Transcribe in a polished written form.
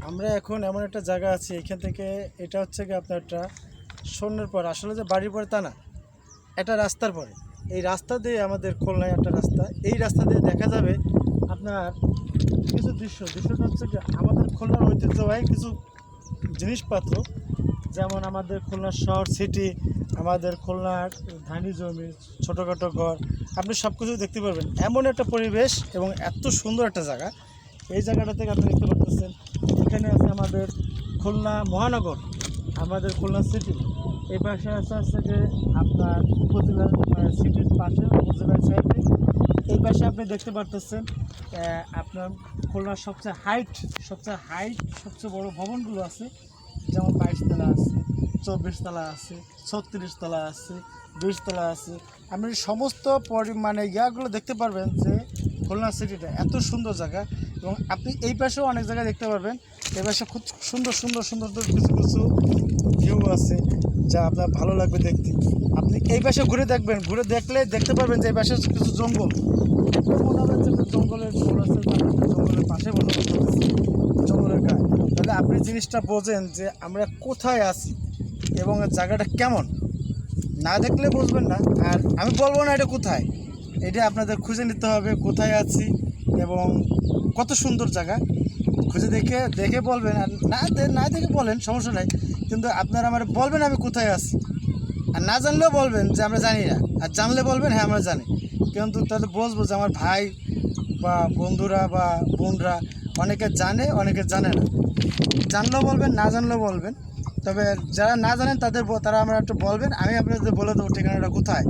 আমরা এখন এমন একটা জায়গা আছি, এখান থেকে এটা হচ্ছে কি আপনার একটা সন্ধ্যের পর, আসলে যে বাড়ির পরে তা না, একটা রাস্তার পরে। এই রাস্তা দিয়ে আমাদের খুলনায় একটা রাস্তা, এই রাস্তা দিয়ে দেখা যাবে আপনার কিছু দৃশ্যটা হচ্ছে কি আমাদের খুলনার ঐতিহ্যবাহী কিছু জিনিসপত্র, যেমন আমাদের খুলনা শহর সিটি, আমাদের খুলনার ধানি জমি, ছোটোখাটো ঘর, আপনি সব কিছু দেখতে পারবেন এমন একটা পরিবেশ এবং এত সুন্দর একটা জায়গা। এই জায়গাটা থেকে আপনি দেখতে পাচ্ছেন এখানে আছে আমাদের খুলনা মহানগর, আমাদের খুলনা সিটি। এই পাশে আছে যে আপনার উপজেলা, সিটির পাশে উপজেলার সাইডে। এই পাশে আপনি দেখতে পারতেছেন আপনার খুলনার সবচেয়ে বড় ভবনগুলো আছে, যেমন 22 তলা আছে, 24 তলা আছে, 36 তলা আছে, 20 তলা আছে। আপনি সমস্ত মানে ইয়াগুলো দেখতে পারবেন যে খুলনা সিটিটা এত সুন্দর জায়গা। এবং আপনি এই পাশেও অনেক জায়গায় দেখতে পারবেন, এই পাশে খুব সুন্দর কিছু কিছু ভিউ আছে যা আপনার ভালো লাগবে দেখতে। আপনি এই পাশে ঘুরে দেখবেন, ঘুরে দেখলে দেখতে পারবেন যে এই পাশে কিছু জঙ্গল, একদম মনে হবে যে জঙ্গলের জঙ্গলের পাশে মনে হচ্ছে জঙ্গলের গায়ে। তাহলে আপনি জিনিসটা বোঝেন যে আমরা কোথায় আছি এবং জায়গাটা কেমন, না দেখলে বুঝবেন না। আর আমি বলবো না এটা কোথায়, এটা আপনাদের খুঁজে নিতে হবে কোথায় আছি এবং কত সুন্দর জায়গা। খুঁজে দেখে বলবেন, আর না দেখে বলেন সমস্যা নাই, কিন্তু আপনারা আমার বলবেন আমি কোথায় আছি। আর না জানলেও বলবেন যে আমরা জানি না, আর জানলে বলবেন হ্যাঁ আমরা জানি। কিন্তু তাহলে বুঝবো যে আমার ভাই বা বন্ধুরা বা বোনরা অনেকে জানে, অনেকে জানে না। জানলেও বলবেন, না জানলেও বলবেন। তবে যারা না জানেন তারা আমরা একটু বলবেন, আমি আপনাদের বলে দেবো ঠিকানাটা কোথায়।